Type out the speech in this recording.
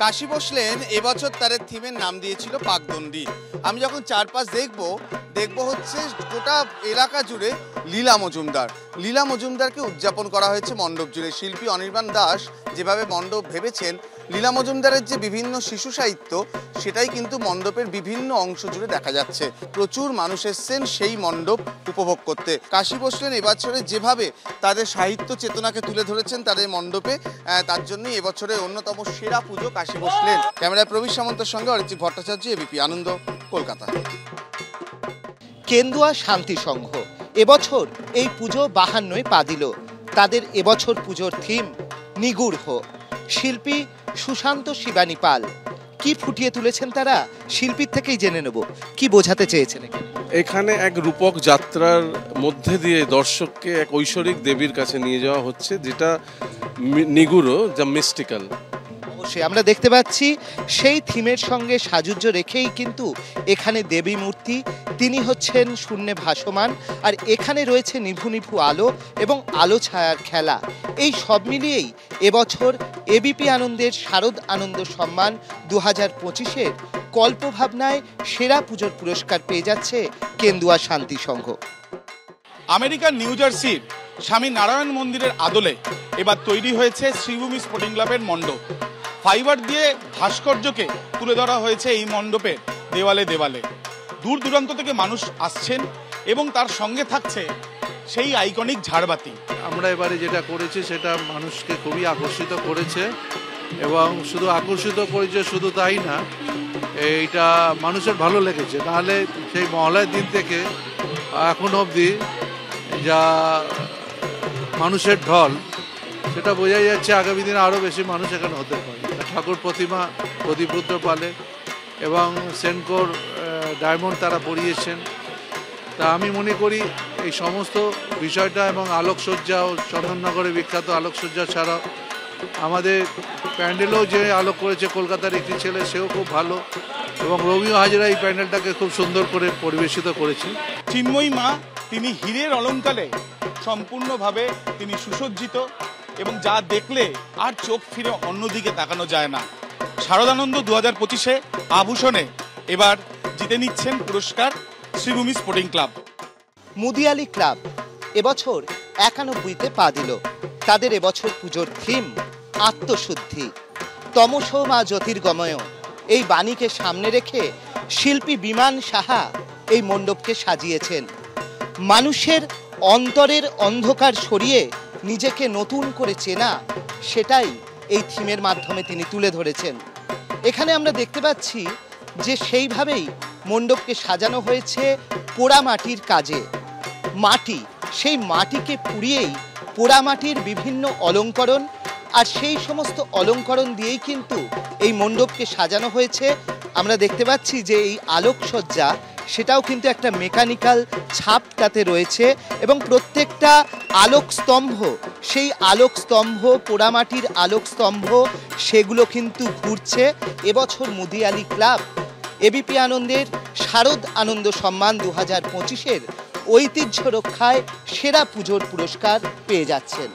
কাশী বসলেন এবছর তার থিমের নাম দিয়েছিল পাকদণ্ডী। আমি যখন চারপাশ দেখবো হচ্ছে গোটা এলাকা জুড়ে লীলা মজুমদারকে উদযাপন করা হয়েছে মণ্ডপ জুড়ে। শিল্পী অনির্বাণ দাস যেভাবে মণ্ডপ ভেবেছেন, লীলা মজুমদারের যে বিভিন্ন শিশু সাহিত্য সেটাই কিন্তু মণ্ডপের বিভিন্ন অংশ জুড়ে দেখা যাচ্ছে। প্রচুর মানুষ এসছেন সেই মণ্ডপ উপভোগ করতে। কাশী বসলেন এবছরে যেভাবে তাদের সাহিত্য চেতনাকে তুলে ধরেছেন তাদের মণ্ডপে, তার জন্যই এবছরের অন্যতম সেরা পুজো কাশী বসলেন। ক্যামেরায় প্রবীর সামন্তের সঙ্গে অরিজিৎ ভট্টাচার্য, এবিপি আনন্দ, কলকাতা। কেন্দুয়া শান্তি সংঘ এবছর এই পুজো 52 পা দিল। তাদের এবছর পুজোর থিম নিগূঢ়। শিল্পী সুশান্ত শিবানী পাল কি ফুটিয়ে তুলেছেন তারা শিল্পীর থেকেই জেনে নেব কি বোঝাতে চেয়েছেন। এখানে এক রূপক যাত্রার মধ্যে দিয়ে দর্শককে এক ঐশ্বরিক দেবীর কাছে নিয়ে যাওয়া হচ্ছে, যেটা নিগূঢ়, যা মিস্টিক্যাল। অবশ্যই আমরা দেখতে পাচ্ছি সেই থিমের সঙ্গে সাযুজ্য রেখেই কিন্তু এখানে দেবী মূর্তি, তিনি হচ্ছেন শূন্যে ভাসমান, আর এখানে রয়েছে নিভু নিভু আলো এবং আলো ছায়ার খেলা। এই সব মিলিয়েই এবছর এবিপি আনন্দের শারদ আনন্দ সম্মান 2025-এর কল্পভাবনায় সেরা পুজোর পুরস্কার পেয়ে যাচ্ছে কেন্দুয়া শান্তি সংঘ। আমেরিকার নিউ জার্সির স্বামী নারায়ণ মন্দিরের আদলে এবার তৈরি হয়েছে শ্রীভূমি স্পোর্টিং ক্লাবের মণ্ডপ। ফাইবার দিয়ে ভাস্কর্যকে তুলে ধরা হয়েছে এই মণ্ডপের দেওয়ালে দেওয়ালে। দূর দূরান্ত থেকে মানুষ আসছেন এবং তার সঙ্গে থাকছে সেই আইকনিক ঝাড়বাতি। আমরা এবারে যেটা করেছি সেটা মানুষকে খুবই আকর্ষিত করেছে, এবং শুধু আকর্ষিত করেছে শুধু তাই না, এইটা মানুষের ভালো লেগেছে। নাহলে সেই মহলার দিন থেকে এখন অবধি যা মানুষের ঢল, সেটা বোঝাই যাচ্ছে আগামী দিনে আরও বেশি মানুষ এখানে হতে পারে। ঠাকুর প্রতিমা প্রদীপুত্র পালে এবং সেনকোর ডায়মন্ড তারা পরিয়েছেন। তা আমি মনে করি এই সমস্ত বিষয়টা এবং আলোকসজ্জা ও চন্দননগরে বিখ্যাত আলোকসজ্জা ছাড়াও আমাদের প্যান্ডেলও যে আলোক করেছে কলকাতার একটি ছেলে, সেও খুব ভালো, এবং রবিও হাজরা এই প্যান্ডেলটাকে খুব সুন্দর করে পরিবেশিত করেছে। চিন্ময়ী মা তিনি হীরের অলঙ্কারে সম্পূর্ণভাবে তিনি সুসজ্জিত, এবং যা দেখলে আর চোখ ফিরে অন্যদিকে তাকানো যায় না। শারদানন্দ 2025-এ আভূষণে এবার জিতে নিচ্ছেন পুরস্কার Sreebhumi sporting club. Mudiali club এবছর 91-তে পা দিল। তাদের এবছর পুজোর থিম আত্মশুদ্ধি। তমসো মা জ্যোতির্গময়, এই বাণীকে সামনে রেখে শিল্পী বিমান সাহা এই মণ্ডপকে সাজিয়েছেন। মানুষের অন্তরের অন্ধকার সরিয়ে নিজেকে নতুন করে চেনা, সেটাই এই থিমের মাধ্যমে তিনি তুলে ধরেছেন। এখানে আমরা দেখতে পাচ্ছি যে সেইভাবেই মণ্ডপকে সাজানো হয়েছে পোড়ামাটির কাজে। মাটি, সেই মাটিকে পুড়িয়েই পোড়ামাটির বিভিন্ন অলঙ্করণ, আর সেই সমস্ত অলঙ্করণ দিয়েই কিন্তু এই মণ্ডপকে সাজানো হয়েছে। আমরা দেখতে পাচ্ছি যে এই আলোকসজ্জা সেটাও কিন্তু একটা মেকানিক্যাল ছাপ তাতে রয়েছে, এবং প্রত্যেকটা আলোক স্তম্ভ, সেই আলোক স্তম্ভ, পোড়ামাটির আলোক স্তম্ভ, সেগুলো কিন্তু ঘুরছে। এবছর মুদিয়ালি ক্লাব এবিপি আনন্দের শারদ আনন্দ সম্মান 2025-এর ঐতিহ্য রক্ষায় সেরা পুজোর পুরস্কার পেয়ে যাচ্ছেন।